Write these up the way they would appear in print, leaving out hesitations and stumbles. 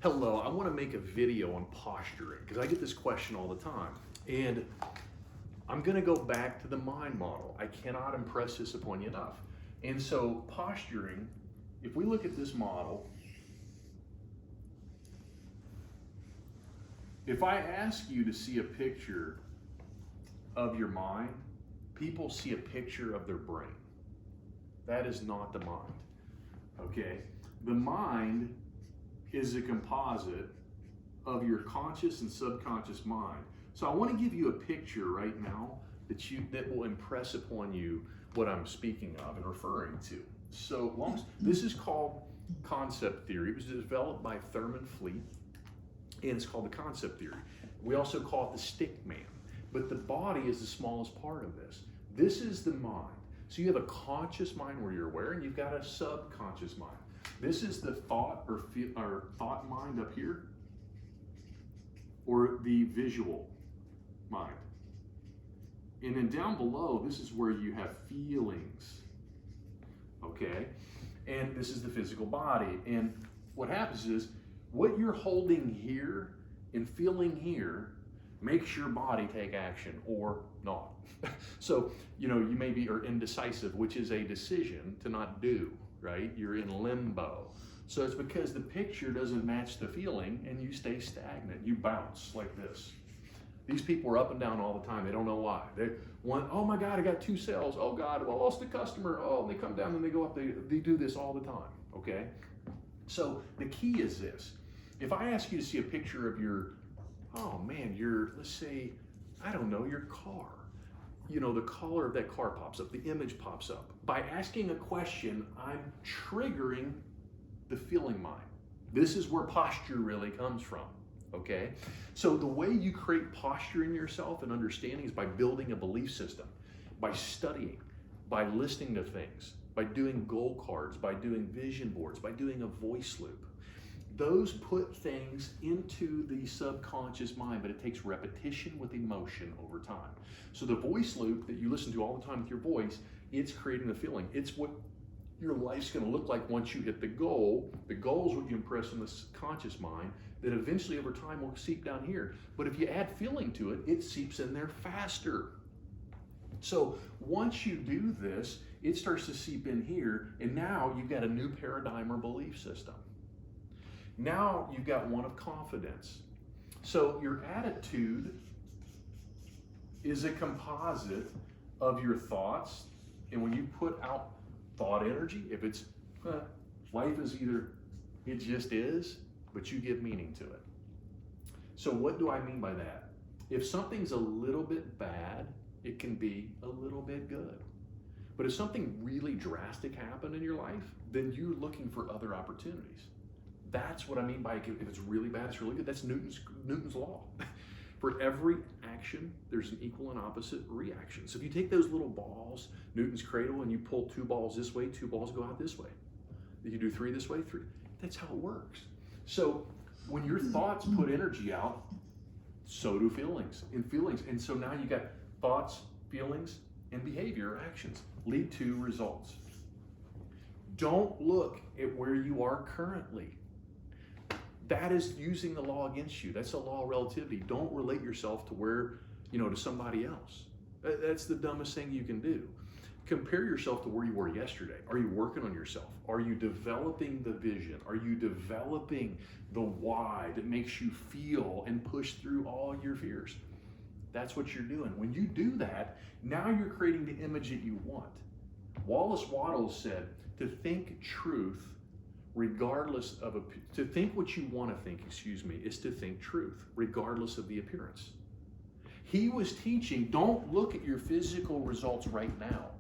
Hello, I want to make a video on posturing because I get this question all the time. And I'm going to go back to the mind model. I cannot impress this upon you enough. And so posturing, if we look at this model, if I ask you to see a picture of your mind, people see a picture of their brain. That is not the mind, okay? The mind is a composite of your conscious and subconscious mind. So I want to give you a picture right now that will impress upon you what I'm speaking of and referring to. So this is called concept theory. It was developed by Thurman Fleet, and it's called the concept theory. We also call it the stick man, but the body is the smallest part of this. This is the mind. So you have a conscious mind where you're aware, and you've got a subconscious mind. This is the thought or thought mind up here, or the visual mind. And then down below, this is where you have feelings, okay? And this is the physical body. And what happens is, what you're holding here and feeling here makes your body take action or not. So, you maybe are indecisive, which is a decision to not do, right? You're in limbo. So it's because the picture doesn't match the feeling and you stay stagnant. You bounce like this. These people are up and down all the time. They don't know why. Oh my God, I got 2 sales. Oh God, I lost a customer. Oh, and they come down and they go up. They do this all the time, okay? So the key is this. If I ask you to see a picture of let's say, I don't know, your car. The color of that car pops up, the image pops up. By asking a question, I'm triggering the feeling mind. This is where posture really comes from, okay? So the way you create posture in yourself and understanding is by building a belief system, by studying, by listening to things, by doing goal cards, by doing vision boards, by doing a voice loop. Those put things into the subconscious mind, but it takes repetition with emotion over time. So the voice loop that you listen to all the time with your voice, it's creating the feeling. It's what your life's going to look like once you hit the goal. The goal is what you impress on the conscious mind that eventually over time will seep down here. But if you add feeling to it, it seeps in there faster. So once you do this, it starts to seep in here, and now you've got a new paradigm or belief system. Now you've got one of confidence. So your attitude is a composite of your thoughts. And when you put out thought energy, if it's, life is either, it just is, but you give meaning to it. So what do I mean by that? If something's a little bit bad, it can be a little bit good. But if something really drastic happened in your life, then you're looking for other opportunities. That's what I mean by if it's really bad, it's really good. That's Newton's law. For every action, there's an equal and opposite reaction. So if you take those little balls, Newton's cradle, and you pull 2 balls this way, 2 balls go out this way. If you do 3 this way, 3. That's how it works. So when your thoughts put energy out, so do feelings. And so now you got thoughts, feelings, and behavior or actions lead to results. Don't look at where you are currently. That is using the law against you. That's the law of relativity. Don't relate yourself to to somebody else. That's the dumbest thing you can do. Compare yourself to where you were yesterday. Are you working on yourself? Are you developing the vision? Are you developing the why that makes you feel and push through all your fears? That's what you're doing. When you do that, now you're creating the image that you want. Wallace Wattles said, to think truth, to think what you want to think, is to think truth, regardless of the appearance. He was teaching, don't look at your physical results right now.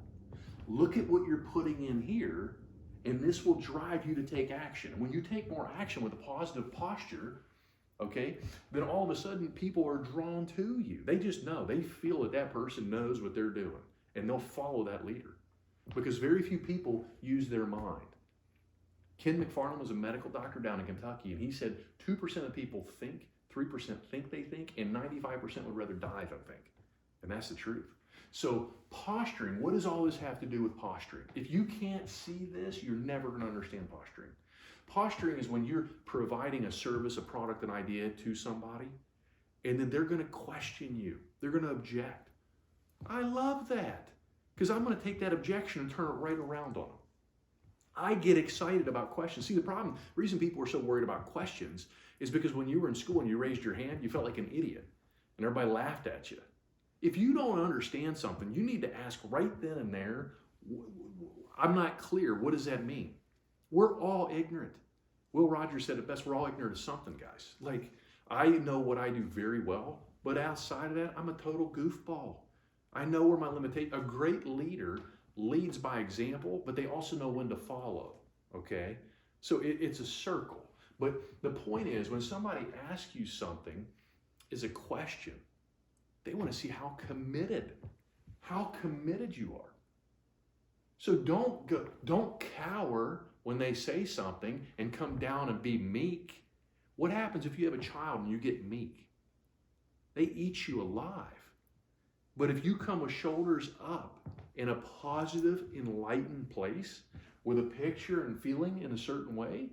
Look at what you're putting in here, and this will drive you to take action. When you take more action with a positive posture, okay, then all of a sudden people are drawn to you. They just know, they feel that person knows what they're doing, and they'll follow that leader. Because very few people use their mind. Ken McFarland was a medical doctor down in Kentucky, and he said 2% of people think, 3% think they think, and 95% would rather die than think. And that's the truth. So posturing, what does all this have to do with posturing? If you can't see this, you're never going to understand posturing. Posturing is when you're providing a service, a product, an idea to somebody, and then they're going to question you. They're going to object. I love that because I'm going to take that objection and turn it right around on them. I get excited about questions. See, the reason people are so worried about questions is because when you were in school and you raised your hand, you felt like an idiot and everybody laughed at you. If you don't understand something, you need to ask right then and there, I'm not clear. What does that mean? We're all ignorant. Will Rogers said it best, we're all ignorant of something, guys. Like, I know what I do very well, but outside of that, I'm a total goofball. I know where my limitations. A great leader leads by example, but they also know when to follow, okay? So it's a circle. But the point is, when somebody asks you something, is a question, they want to see how committed you are. So don't cower when they say something and come down and be meek. What happens if you have a child and you get meek? They eat you alive. But if you come with shoulders up in a positive, enlightened place with a picture and feeling in a certain way,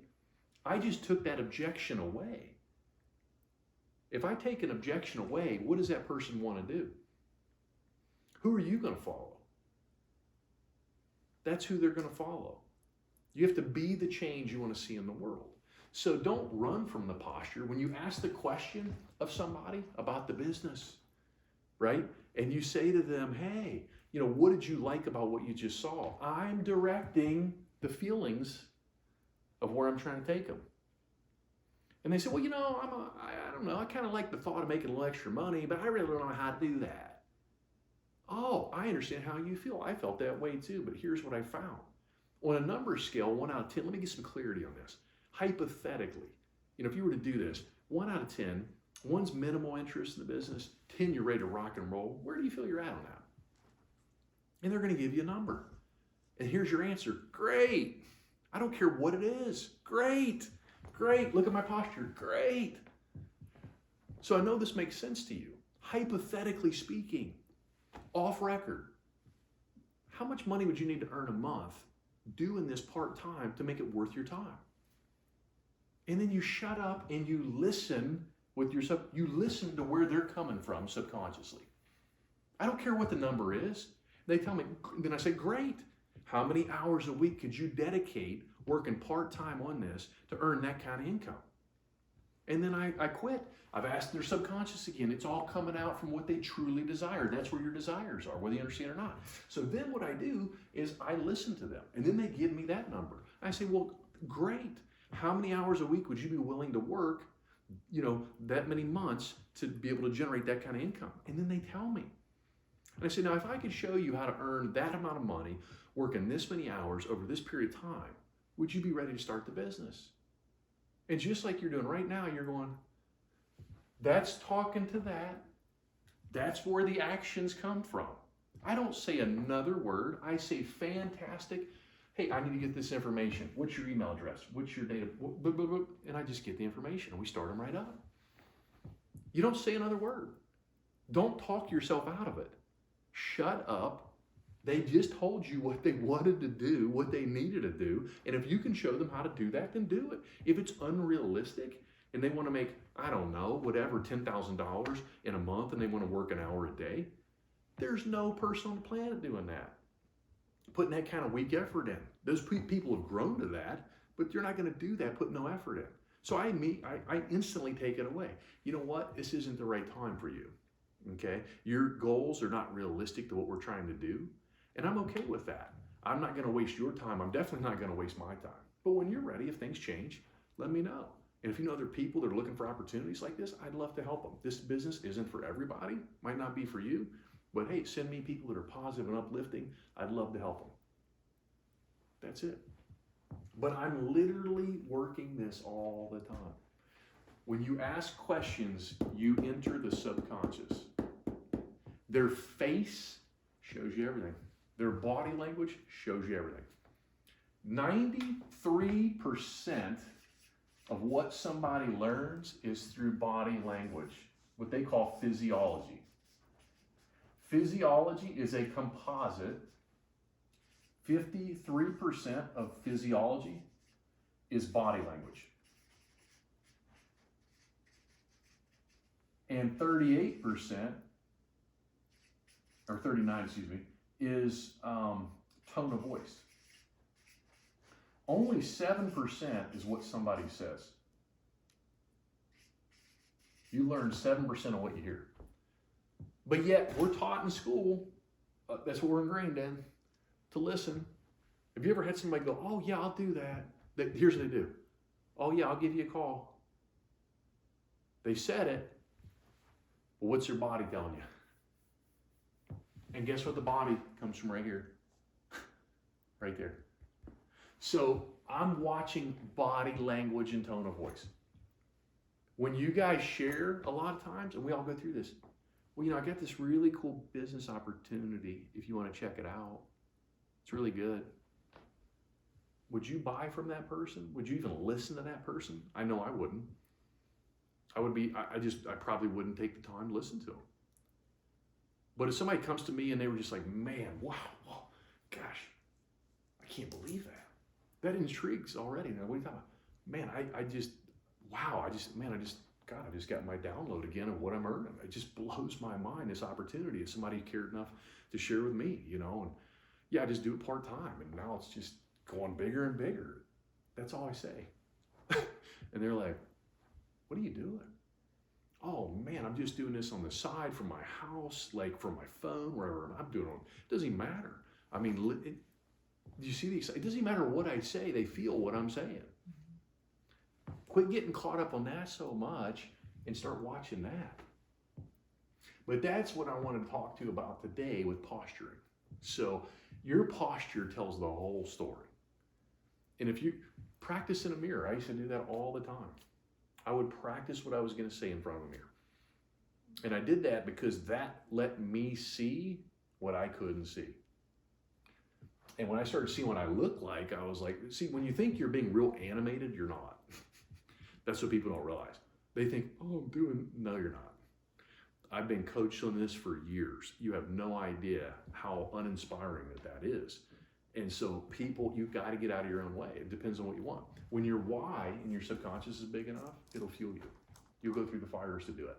I just took that objection away. If I take an objection away, what does that person want to do? Who are you going to follow? That's who they're going to follow. You have to be the change you want to see in the world. So don't run from the posture. When you ask the question of somebody about the business, right? And you say to them, hey, what did you like about what you just saw? I'm directing the feelings of where I'm trying to take them. And they say, well, I don't know. I kind of like the thought of making a little extra money, but I really don't know how to do that. Oh, I understand how you feel. I felt that way too, but here's what I found. On a number scale, 1 out of 10, let me get some clarity on this. Hypothetically, if you were to do this, 1 out of 10, 1's minimal interest in the business, 10, you're ready to rock and roll. Where do you feel you're at on that? And they're going to give you a number. And here's your answer. Great. I don't care what it is. Great. Great. Look at my posture. Great. So I know this makes sense to you. Hypothetically speaking, off record, how much money would you need to earn a month doing this part-time to make it worth your time? And then you shut up and you listen with yourself. You listen to where they're coming from subconsciously. I don't care what the number is. They tell me, then I say, great. How many hours a week could you dedicate working part-time on this to earn that kind of income? And then I quit. I've asked their subconscious again. It's all coming out from what they truly desire. That's where your desires are, whether you understand or not. So then what I do is I listen to them. And then they give me that number. I say, well, great. How many hours a week would you be willing to work, that many months to be able to generate that kind of income? And then they tell me. And I say, now, if I could show you how to earn that amount of money, working this many hours over this period of time, would you be ready to start the business? And just like you're doing right now, you're going, that's talking to that. That's where the actions come from. I don't say another word. I say, fantastic. Hey, I need to get this information. What's your email address? What's your data? And I just get the information and we start them right up. You don't say another word. Don't talk yourself out of it. Shut up. They just told you what they wanted to do, what they needed to do. And if you can show them how to do that, then do it. If it's unrealistic and they want to make, I don't know, whatever, $10,000 in a month and they want to work an hour a day, there's no person on the planet doing that. Putting that kind of weak effort in. Those people have grown to that, but you're not going to do that, put no effort in. So I instantly take it away. You know what? This isn't the right time for you. Okay? Your goals are not realistic to what we're trying to do. And I'm okay with that. I'm not going to waste your time. I'm definitely not going to waste my time. But when you're ready, if things change, let me know. And if you know other people that are looking for opportunities like this, I'd love to help them. This business isn't for everybody. Might not be for you. But hey, send me people that are positive and uplifting. I'd love to help them. That's it. But I'm literally working this all the time. When you ask questions, you enter the subconscious. Their face shows you everything. Their body language shows you everything. 93% of what somebody learns is through body language, what they call physiology. Physiology is a composite. 53% of physiology is body language. And 38%, or 39, excuse me, is tone of voice. Only 7% is what somebody says. You learn 7% of what you hear. But yet, we're taught in school, that's what we're ingrained in, to listen. Have you ever had somebody go, oh yeah, I'll do that? Here's what they do. Oh yeah, I'll give you a call. They said it, but what's your body telling you? And guess what the body comes from right here? Right there. So I'm watching body language and tone of voice. When you guys share a lot of times, and we all go through this, well, you know, I got this really cool business opportunity if you want to check it out. It's really good. Would you buy from that person? Would you even listen to that person? I know I wouldn't. I probably wouldn't take the time to listen to them. But if somebody comes to me and they were just like, man, wow, gosh, I can't believe that. That intrigues already. Now, what are you talking about? Man, I just got my download again of what I'm earning. It just blows my mind, this opportunity. If somebody cared enough to share with me, you know, and yeah, I just do it part-time. And now it's just going bigger and bigger. That's all I say. And they're like, what are you doing? Oh man, I'm just doing this on the side from my house, like from my phone, wherever I'm doing it. It doesn't even matter. I mean, do you see these? It doesn't even matter what I say. They feel what I'm saying. Quit getting caught up on that so much and start watching that. But that's what I want to talk to you about today with posturing. So your posture tells the whole story. And if you practice in a mirror, I used to do that all the time. I would practice what I was going to say in front of a mirror. And I did that because that let me see what I couldn't see. And when I started seeing what I looked like, I was like, see, when you think you're being real animated, you're not. That's what people don't realize. They think, oh, no, you're not. I've been coached on this for years. You have no idea how uninspiring that is. And so people, you've got to get out of your own way. It depends on what you want. When your why in your subconscious is big enough, it'll fuel you. You'll go through the fires to do it.